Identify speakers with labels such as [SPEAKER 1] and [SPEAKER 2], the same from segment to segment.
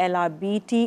[SPEAKER 1] LRBT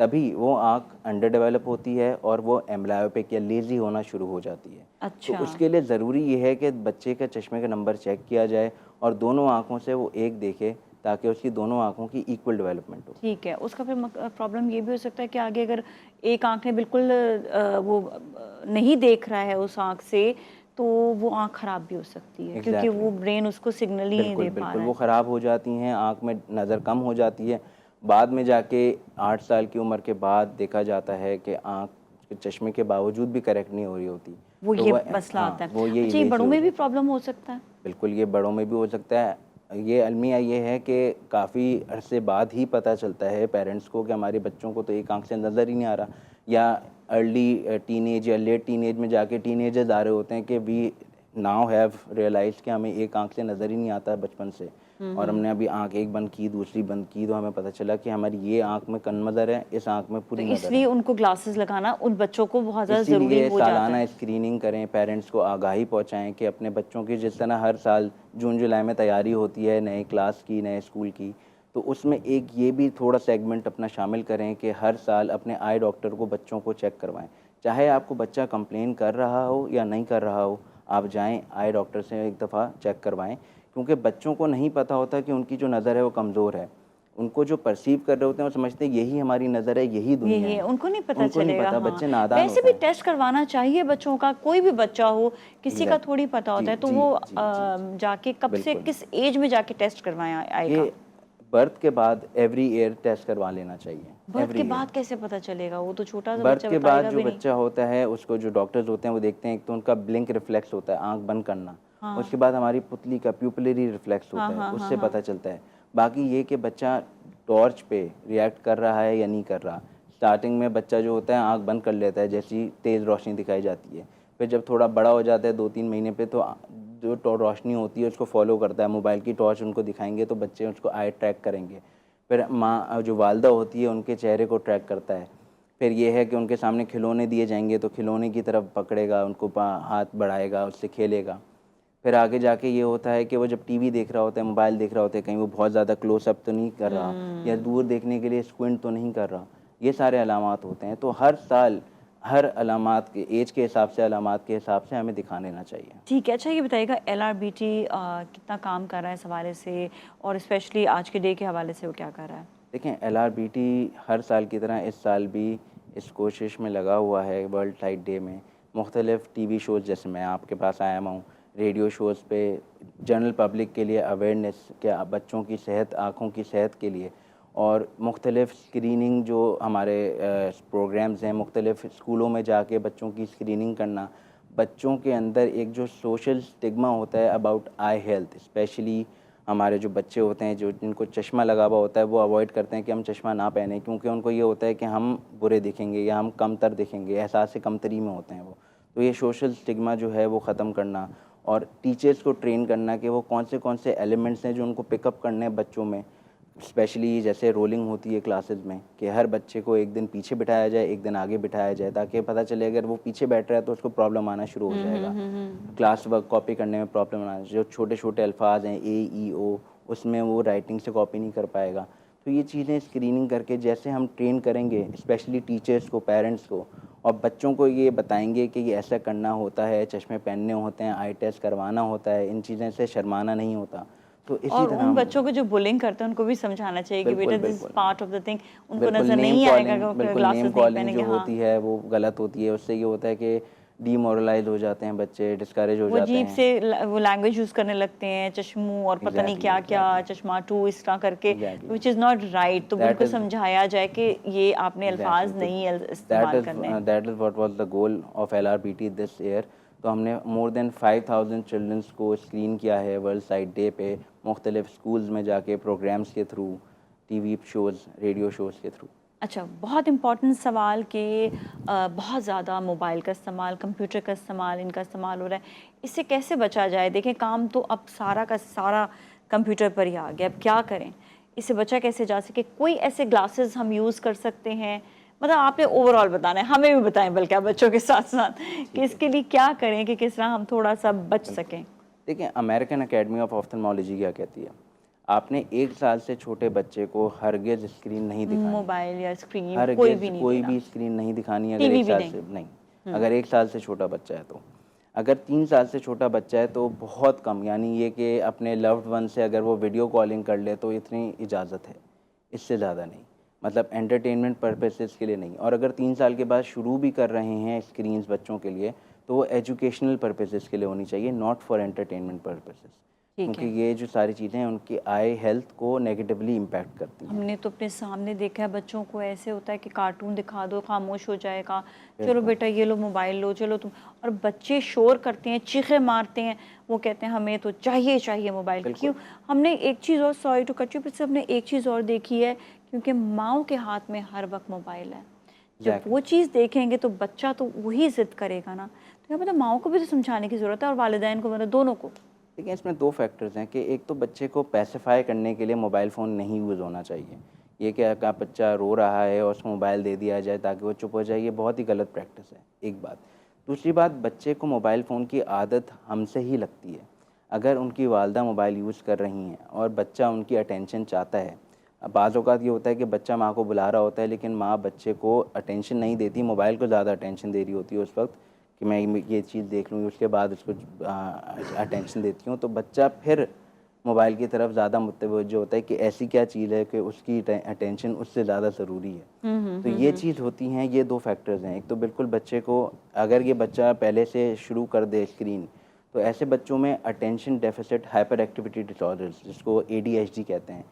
[SPEAKER 2] تبھی وہ آنکھ انڈر ڈیولپ ہوتی ہے اور وہ ایمبلائیوپک یا لیزی ہونا شروع ہو جاتی ہے.
[SPEAKER 1] اچھا
[SPEAKER 2] تو اس کے لیے ضروری یہ ہے کہ بچے کا چشمے کا نمبر چیک کیا جائے اور دونوں آنکھوں سے وہ ایک دیکھے تاکہ اس کی دونوں آنکھوں کی ایکول ڈیولپمنٹ ہو.
[SPEAKER 1] ٹھیک ہے. اس کا پھر پرابلم یہ بھی ہو سکتا ہے کہ آگے اگر ایک آنکھ نے بالکل وہ نہیں دیکھ رہا ہے اس آنکھ سے تو وہ آنکھ خراب بھی ہو سکتی ہے کیونکہ وہ برین اس کو سگنل ہی نہیں دے پا
[SPEAKER 2] بالکل
[SPEAKER 1] رہا ہے.
[SPEAKER 2] وہ خراب ہو جاتی ہیں, آنکھ میں نظر کم ہو جاتی ہے. بعد میں جا کے 8 سال کی عمر کے بعد دیکھا جاتا ہے کہ آنکھ چشمے کے باوجود بھی کریکٹ نہیں ہو رہی ہوتی.
[SPEAKER 1] وہ
[SPEAKER 2] تو
[SPEAKER 1] یہ مسئلہ آتا
[SPEAKER 2] وہ
[SPEAKER 1] ہے.
[SPEAKER 2] یہ
[SPEAKER 1] اچھا یہ
[SPEAKER 2] لیزی
[SPEAKER 1] بڑوں
[SPEAKER 2] ہو
[SPEAKER 1] میں بھی
[SPEAKER 2] جاتی ہے.
[SPEAKER 1] پرابلم ہو سکتا ہے؟
[SPEAKER 2] بالکل یہ بڑوں میں بھی ہو سکتا ہے. یہ المیہ یہ ہے کہ کافی عرصے بعد ہی پتہ چلتا ہے پیرنٹس کو کہ ہمارے بچوں کو تو ایک آنکھ سے نظر ہی نہیں آ رہا, یا ارلی ٹین ایج یا لیٹ ٹین ایج میں جا کے ٹین ایجرز آ رہے ہوتے ہیں کہ وی ناؤ ہیو ریئلائز کہ ہمیں ایک آنکھ سے نظر ہی نہیں آتا بچپن سے, اور ہم نے ابھی آنکھ ایک بند کی دوسری بند کی تو ہمیں پتہ چلا کہ ہماری یہ آنکھ میں کم نظر ہے, اس آنکھ میں
[SPEAKER 1] تو
[SPEAKER 2] پوری
[SPEAKER 1] اس
[SPEAKER 2] نظر
[SPEAKER 1] لیے
[SPEAKER 2] ہے.
[SPEAKER 1] ان کو گلاسز لگانا ان بچوں کو بہت زیادہ
[SPEAKER 2] اسی
[SPEAKER 1] ضروری
[SPEAKER 2] لیے
[SPEAKER 1] ہو
[SPEAKER 2] سالانہ
[SPEAKER 1] جاتا ہے.
[SPEAKER 2] اسکریننگ کریں, پیرنٹس کو آگاہی پہنچائیں کہ اپنے بچوں کی جس طرح ہر سال جون جولائی میں تیاری ہوتی ہے نئے کلاس کی, نئے اسکول کی, تو اس میں ایک یہ بھی تھوڑا سیگمنٹ اپنا شامل کریں کہ ہر سال اپنے آئی ڈاکٹر کو بچوں کو چیک کروائیں. چاہے آپ کو بچہ کمپلین کر رہا ہو یا نہیں کر رہا ہو, آپ جائیں آئی ڈاکٹر سے ایک دفعہ چیک کروائیں, کیونکہ بچوں کو نہیں پتہ ہوتا کہ ان کی جو نظر ہے وہ کمزور ہے. ان کو جو پرسیو کر رہے ہوتے ہیں وہ سمجھتے ہیں یہی ہماری نظر ہے, یہی دنیا ہے.
[SPEAKER 1] ان کو نہیں پتہ
[SPEAKER 2] ان کو نہیں
[SPEAKER 1] چلے گا.
[SPEAKER 2] پتہ,
[SPEAKER 1] ہاں
[SPEAKER 2] بچے نادان
[SPEAKER 1] ویسے
[SPEAKER 2] ہوتے
[SPEAKER 1] بھی
[SPEAKER 2] ہیں.
[SPEAKER 1] ٹیسٹ کروانا چاہیے بچوں کا, کوئی بھی بچہ ہو کسی کا تھوڑی پتہ ہوتا ہے, تو وہ جا کے کب سے کس ایج میں جا کے ٹیسٹ کروائیں آئی کا؟
[SPEAKER 2] یہ برتھ کے بعد ایوری ایئر ٹیسٹ کروا لینا چاہیے.
[SPEAKER 1] برتھ کے
[SPEAKER 2] ایوری ایئر
[SPEAKER 1] بعد کیسے پتہ چلے گا؟ وہ تو چھوٹا سا
[SPEAKER 2] برتھ
[SPEAKER 1] بچہ
[SPEAKER 2] کے
[SPEAKER 1] بتائے
[SPEAKER 2] بعد
[SPEAKER 1] گا
[SPEAKER 2] جو
[SPEAKER 1] بھی نہیں.
[SPEAKER 2] بچہ ہوتا ہے اس کو جو ڈاکٹرز ہوتے ہیں وہ دیکھتے ہیں, ایک تو ان کا بلنک ریفلیکس ہوتا ہے, آنکھ بند کرنا,
[SPEAKER 1] ہاں
[SPEAKER 2] اس کے بعد ہماری پتلی کا پیوپلری ریفلیکس
[SPEAKER 1] ہاں
[SPEAKER 2] ہوتا ہے,
[SPEAKER 1] ہاں
[SPEAKER 2] اس
[SPEAKER 1] ہاں
[SPEAKER 2] سے
[SPEAKER 1] ہاں.
[SPEAKER 2] پتہ چلتا ہے. باقی یہ کہ بچہ ٹارچ پہ ریئیکٹ کر رہا ہے یا نہیں کر رہا. اسٹارٹنگ میں بچہ جو ہوتا ہے آنکھ بند کر لیتا ہے جیسی تیز روشنی دکھائی جاتی ہے, پھر جب تھوڑا بڑا ہو جاتا ہے 2-3 مہینے پہ تو جو روشنی ہوتی ہے اس کو فالو کرتا ہے. موبائل کی ٹارچ ان کو دکھائیں گے تو بچے اس کو آئی ٹریک کریں گے. پھر ماں جو والدہ ہوتی ہے ان کے چہرے کو ٹریک کرتا ہے. پھر یہ ہے کہ ان کے سامنے کھلونے دیے جائیں گے تو کھلونے کی طرف پکڑے گا, ان کو ہاتھ بڑھائے گا, اس سے کھیلے گا. پھر آگے جا کے یہ ہوتا ہے کہ وہ جب ٹی وی دیکھ رہا ہوتا ہے, موبائل دیکھ رہا ہوتا ہے, کہیں وہ بہت زیادہ کلوز اپ تو نہیں کر رہا یا دور دیکھنے کے لیے اسکوئنٹ تو نہیں کر رہا. یہ سارے علامات ہوتے ہیں. تو ہر سال ہر علامات کے ایج کے حساب سے, علامات کے حساب سے ہمیں دکھا لینا چاہیے.
[SPEAKER 1] ٹھیک ہے. اچھا یہ بتائیے گا LRBT کتنا کام کر رہا ہے اس حوالے سے, اور اسپیشلی آج کے ڈے کے حوالے سے وہ کیا کر رہا ہے؟
[SPEAKER 2] دیکھیں LRBT ہر سال کی طرح اس سال بھی اس کوشش میں لگا ہوا ہے. ورلڈ سائٹ ڈے میں مختلف ٹی وی شوز, جیسے میں آپ کے پاس آیا ہوں, ریڈیو شوز پہ جنرل پبلک کے لیے اویئرنیس, کہ بچوں کی صحت, آنکھوں کی صحت کے لیے, اور مختلف اسکریننگ جو ہمارے پروگرامز ہیں, مختلف اسکولوں میں جا کے بچوں کی اسکریننگ کرنا. بچوں کے اندر ایک جو سوشل اسٹگما ہوتا ہے اباؤٹ آئی ہیلتھ, اسپیشلی ہمارے جو بچے ہوتے ہیں جو جن کو چشمہ لگا ہوا ہوتا ہے وہ اوائڈ کرتے ہیں کہ ہم چشمہ نہ پہنیں, کیونکہ ان کو یہ ہوتا ہے کہ ہم برے دکھیں گے یا ہم کم تر دکھیں گے, احساس کمتری میں ہوتے ہیں وہ. تو یہ سوشل اسٹگما جو ہے وہ ختم کرنا, اور ٹیچرز کو ٹرین کرنا کہ وہ کون سے ایلیمنٹس ہیں جو ان کو پک اپ کرنے ہیں بچوں میں. اسپیشلی جیسے رولنگ ہوتی ہے کلاسز میں, کہ ہر بچے کو ایک دن پیچھے بٹھایا جائے, ایک دن آگے بٹھایا جائے, تاکہ پتہ چلے اگر وہ پیچھے بیٹھ رہا ہے تو اس کو پرابلم آنا شروع ہو جائے گا. کلاس ورک کاپی کرنے میں پرابلم آنا, جو چھوٹے چھوٹے الفاظ ہیں AEO, اس میں وہ رائٹنگ سے کاپی نہیں کر پائے گا. تو یہ چیزیں اسکریننگ کر کے جیسے ہم ٹرین کریں گے اسپیشلی ٹیچرس کو, پیرنٹس کو, اور بچوں کو یہ بتائیں گے کہ یہ ایسا کرنا ہوتا ہے, چشمے پہننے ہوتے ہیں, آئی ٹیسٹ کروانا ہوتا ہے, ان چیزیں سے شرمانا نہیں ہوتا. تو اسی
[SPEAKER 1] اور
[SPEAKER 2] طرح
[SPEAKER 1] ان
[SPEAKER 2] ہم
[SPEAKER 1] بچوں کو جو بولنگ کرتے ہیں ان کو بھی سمجھانا چاہیے کہ بیٹا this is part of the thing. ان کو
[SPEAKER 2] بالکل
[SPEAKER 1] نظر
[SPEAKER 2] نیم
[SPEAKER 1] نہیں آئے گا
[SPEAKER 2] کالنگ,
[SPEAKER 1] کہ
[SPEAKER 2] بالکل نیم
[SPEAKER 1] گلاسز نہیں
[SPEAKER 2] کالنگ
[SPEAKER 1] پہنیں
[SPEAKER 2] جو
[SPEAKER 1] گے. ہاں
[SPEAKER 2] ہوتی ہے وہ غلط ہوتی ہے. اس سے یہ ہوتا ہے کہ ڈی مورلائز ہو جاتے ہیں بچے, ڈسکریج ہو
[SPEAKER 1] وہ
[SPEAKER 2] جاتے
[SPEAKER 1] عجیب
[SPEAKER 2] ہیں.
[SPEAKER 1] سے وہ لینگویج یوز کرنے لگتے ہیں, چشموں اور پتہ نہیں کیا کیا, چشمہ ٹو اس طرح کر کے, وچ از ناٹ رائٹ. تو ان کو سمجھایا جائے کہ یہ آپ نے الفاظ نہیں استعمال کرنے.
[SPEAKER 2] That is what was the goal of LRBT this year. تو ہم نے مور دین 5000 چلڈرنس کو اسکرین کیا ہے ورلڈ سائٹ ڈے پہ, مختلف اسکولز میں جا کے, پروگرامس کے through, TV shows, radio shows کے تھرو.
[SPEAKER 1] اچھا, بہت امپورٹنٹ سوال کہ بہت زیادہ موبائل کا استعمال, کمپیوٹر کا استعمال, ان کا استعمال ہو رہا ہے, اس سے کیسے بچا جائے؟ دیکھیں کام تو اب سارا کا سارا کمپیوٹر پر ہی آ گیا, اب کیا کریں, اس سے بچا کیسے جا سکے؟ کوئی ایسے گلاسز ہم یوز کر سکتے ہیں؟ مطلب آپ نے اوور آل بتانا ہے, ہمیں بھی بتائیں بلکہ بچوں کے ساتھ ساتھ کہ اس کے لیے کیا کریں کہ کس طرح ہم تھوڑا سا بچ سکیں.
[SPEAKER 2] دیکھیں, امریکن اکیڈمی آف آفتھلمالوجی کیا کہتی ہے, آپ نے 1 سال سے چھوٹے بچے کو ہرگز اسکرین نہیں دکھانی،
[SPEAKER 1] موبائل یا اسکرین کوئی
[SPEAKER 2] ہرگز
[SPEAKER 1] بھی نہیں
[SPEAKER 2] کوئی
[SPEAKER 1] دینا،
[SPEAKER 2] بھی اسکرین نہیں دکھانی ہے
[SPEAKER 1] ٹی
[SPEAKER 2] اگر
[SPEAKER 1] وی
[SPEAKER 2] 1
[SPEAKER 1] بھی
[SPEAKER 2] سال
[SPEAKER 1] نہیں.
[SPEAKER 2] سے نہیں، اگر 1 سال سے چھوٹا بچہ ہے تو. اگر 3 سال سے چھوٹا بچہ ہے تو بہت کم، یعنی یہ کہ اپنے لوڈ ون سے اگر وہ ویڈیو کالنگ کر لے تو اتنی اجازت ہے، اس سے زیادہ نہیں، مطلب انٹرٹینمنٹ پرپسز کے لیے نہیں. اور اگر 3 سال کے بعد شروع بھی کر رہے ہیں اسکرینز بچوں کے لیے تو وہ ایجوکیشنل پرپسز کے لیے ہونی چاہیے، ناٹ فار انٹرٹینمنٹ پرپسز،
[SPEAKER 1] ٹھیک
[SPEAKER 2] کیونکہ
[SPEAKER 1] ہے.
[SPEAKER 2] یہ جو ساری چیزیں ہیں ان کی آئی ہیلتھ کو نیگیٹیولی امپیکٹ کرتی
[SPEAKER 1] ہم
[SPEAKER 2] ہیں.
[SPEAKER 1] نے تو اپنے سامنے دیکھا ہے بچوں کو ایسے ہوتا ہے کہ کارٹون دکھا دو خاموش ہو جائے گا، چلو
[SPEAKER 2] بالکل
[SPEAKER 1] بیٹا یہ لو موبائل لو، چلو تم. اور بچے شور کرتے ہیں، چیخیں مارتے ہیں، وہ کہتے ہیں ہمیں تو چاہیے موبائل.
[SPEAKER 2] بالکل.
[SPEAKER 1] کیوں؟ ہم نے ایک چیز اور، سوری ٹو کٹ یو، پھر سے ہم نے ایک چیز اور دیکھی ہے، کیونکہ ماؤں کے ہاتھ میں ہر وقت موبائل ہے. جب
[SPEAKER 2] ایگزیکٹلی.
[SPEAKER 1] وہ چیز دیکھیں گے تو بچہ تو وہی ضد کرے گا نا. تو یہ مطلب ماؤں کو بھی تو سمجھانے کی ضرورت ہے اور والدین کو، مطلب دونوں کو.
[SPEAKER 2] دیکھیں اس میں 2 فیکٹرز ہیں کہ ایک تو بچے کو پیسیفائی کرنے کے لیے موبائل فون نہیں یوز ہونا چاہیے. یہ کہ اگر بچہ رو رہا ہے اور اس کو موبائل دے دیا جائے تاکہ وہ چپ ہو جائے، یہ بہت ہی غلط پریکٹس ہے، ایک بات. دوسری بات، بچے کو موبائل فون کی عادت ہم سے ہی لگتی ہے. اگر ان کی والدہ موبائل یوز کر رہی ہیں اور بچہ ان کی اٹینشن چاہتا ہے، بعض اوقات یہ ہوتا ہے کہ بچہ ماں کو بلا رہا ہوتا ہے لیکن ماں بچے کو اٹینشن نہیں دیتی، موبائل کو زیادہ اٹینشن دے رہی ہوتی ہے اس وقت کہ میں یہ چیز دیکھ لوں، اس کے بعد اس کو اٹینشن دیتی ہوں، تو بچہ پھر موبائل کی طرف زیادہ متوجہ ہوتا ہے کہ ایسی کیا چیز ہے کہ اس کی اٹینشن اس سے زیادہ ضروری ہے. تو یہ چیز ہوتی ہیں، یہ 2 فیکٹرز ہیں. ایک تو بالکل بچے کو، اگر یہ بچہ پہلے سے شروع کر دے اسکرین، تو ایسے بچوں میں اٹینشن ڈیفیسٹ ہائپر ایکٹیویٹی ڈس آرڈرز، جس کو ADHD کہتے ہیں،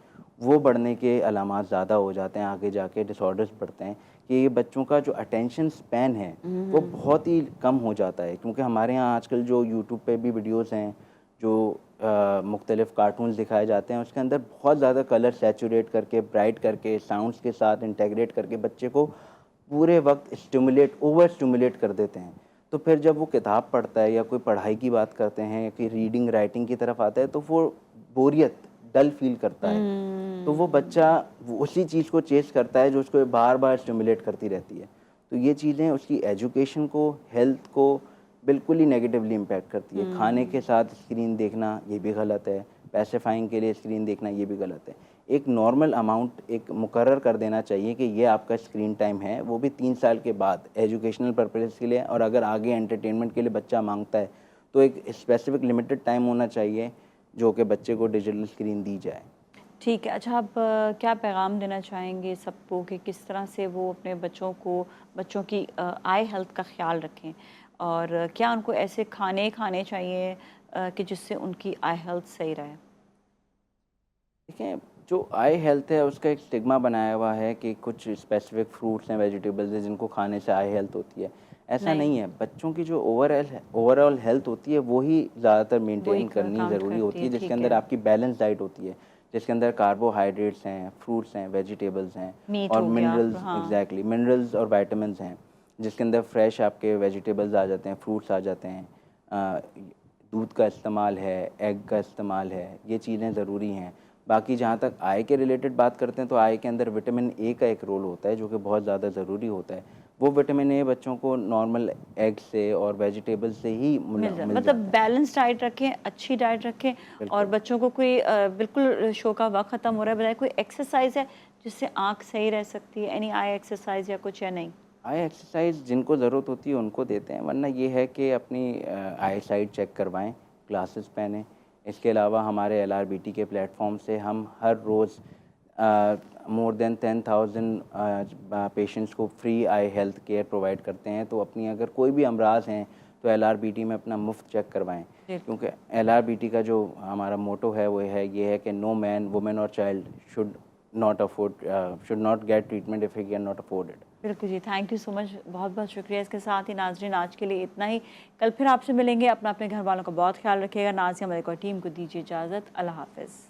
[SPEAKER 2] وہ بڑھنے کے علامات زیادہ ہو جاتے ہیں، آگے جا کے ڈس آرڈرز بڑھتے ہیں کہ یہ بچوں کا جو اٹینشن سپین ہے وہ بہت ہی کم ہو جاتا ہے. کیونکہ ہمارے یہاں آج کل جو یوٹیوب پہ بھی ویڈیوز ہیں، جو مختلف کارٹونز دکھائے جاتے ہیں، اس کے اندر بہت زیادہ کلر سیچوریٹ کر کے، برائٹ کر کے، ساؤنڈس کے ساتھ انٹیگریٹ کر کے بچے کو پورے وقت اوور اسٹیمولیٹ کر دیتے ہیں. تو پھر جب وہ کتاب پڑھتا ہے یا کوئی پڑھائی کی بات کرتے ہیں کہ ریڈنگ رائٹنگ کی طرف آتا ہے تو وہ بوریت، ڈل فیل کرتا ہے. تو وہ بچہ اسی چیز کو چیز کرتا ہے جو اس کو بار بار اسٹیمولیٹ کرتی رہتی ہے. تو یہ چیزیں اس کی ایجوکیشن کو، ہیلتھ کو بالکل ہی نیگیٹیولی امپیکٹ کرتی ہے. کھانے کے ساتھ اسکرین دیکھنا یہ بھی غلط ہے، پیسیفائنگ کے لیے اسکرین دیکھنا یہ بھی غلط ہے. ایک نارمل اماؤنٹ ایک مقرر کر دینا چاہیے کہ یہ آپ کا اسکرین ٹائم ہے، وہ بھی 3 سال کے بعد ایجوکیشنل پرپز کے لیے. اور اگر آگے انٹرٹینمنٹ کے لیے بچہ مانگتا ہے تو ایک اسپیسیفک لمیٹڈ ٹائم ہونا چاہیے جو کہ بچے کو ڈیجیٹل اسکرین دی جائے.
[SPEAKER 1] ٹھیک ہے. اچھا، آپ کیا پیغام دینا چاہیں گے سب کو کہ کس طرح سے وہ اپنے بچوں کی آئی ہیلتھ کا خیال رکھیں، اور کیا ان کو ایسے کھانے چاہیے کہ جس سے ان کی آئی ہیلتھ صحیح رہے؟
[SPEAKER 2] دیکھیں، جو آئی ہیلتھ ہے اس کا ایک اسٹگما بنایا ہوا ہے کہ کچھ اسپیسیفک فروٹس ہیں، ویجیٹیبلز ہیں جن کو کھانے سے آئی ہیلتھ ہوتی ہے. ایسا نہیں ہے. بچوں کی جو اوور آل ہیلتھ ہوتی ہے وہی زیادہ تر
[SPEAKER 1] وہی
[SPEAKER 2] مینٹین کرنی
[SPEAKER 1] کاؤنٹ
[SPEAKER 2] ضروری
[SPEAKER 1] کرتی
[SPEAKER 2] ہوتی
[SPEAKER 1] ہے.
[SPEAKER 2] ہے، جس کے
[SPEAKER 1] ٹھیک
[SPEAKER 2] اندر
[SPEAKER 1] ہے.
[SPEAKER 2] آپ کی بیلنس ڈائٹ ہوتی ہے، جس کے اندر کاربوہائیڈریٹس ہیں، فروٹس ہیں، ویجیٹیبلز ہیں
[SPEAKER 1] میٹ
[SPEAKER 2] اور
[SPEAKER 1] ہو گیا.
[SPEAKER 2] منرلز،
[SPEAKER 1] ہاں.
[SPEAKER 2] ایگزیکٹلی منرلز اور وائٹامنز ہیں، جس کے اندر فریش آپ کے ویجیٹیبلز آ جاتے ہیں، فروٹس آ جاتے ہیں، دودھ کا استعمال ہے، ایگ کا استعمال ہے، یہ چیزیں ضروری ہیں. باقی جہاں تک آئی کے ریلیٹڈ بات کرتے ہیں تو آئی کے اندر وٹامن اے کا ایک رول ہوتا ہے جو کہ بہت زیادہ ضروری ہوتا ہے. وہ وٹامن اے بچوں کو نارمل ایگ سے اور ویجیٹیبل سے ہی
[SPEAKER 1] مل جائے،
[SPEAKER 2] مل
[SPEAKER 1] مطلب
[SPEAKER 2] جاتے ہیں.
[SPEAKER 1] بیلنس ڈائٹ رکھیں، اچھی ڈائٹ رکھیں. اور
[SPEAKER 2] بالکل.
[SPEAKER 1] بچوں کو کوئی بالکل شو کا وقت ختم ہو رہا ہے، بجائے کوئی ایکسرسائز ہے جس سے آنکھ صحیح رہ سکتی ہے، اینی آئی ایکسرسائز یا کچھ، یا نہیں؟
[SPEAKER 2] آئی ایکسرسائز جن کو ضرورت ہوتی ہے ان کو دیتے ہیں، ورنہ یہ ہے کہ اپنی آئی سائٹ چیک کروائیں، گلاسز پہنیں. اس کے علاوہ ہمارے LRBT کے پلیٹ فارم سے ہم ہر روز مور دین 10,000 پیشنٹس کو فری آئی ہیلتھ کیئر پرووائڈ کرتے ہیں. تو اپنی اگر کوئی بھی امراض ہیں تو LRBT میں اپنا مفت چیک کروائیں. کیونکہ LRBT کا جو ہمارا موٹو ہے وہ یہ ہے کہ نو مین، وومن اور child should not get treatment if he can not afford it.
[SPEAKER 1] بالکل جی. تھینک یو سو مچ، بہت بہت شکریہ. اس کے ساتھ ہی ناظرین آج کے لیے اتنا ہی. کل پھر آپ سے ملیں گے. اپنے گھر والوں کا بہت خیال رکھیے گا. ناظرین ہمارے کو ٹیم کو دیجیے اجازت. اللہ حافظ.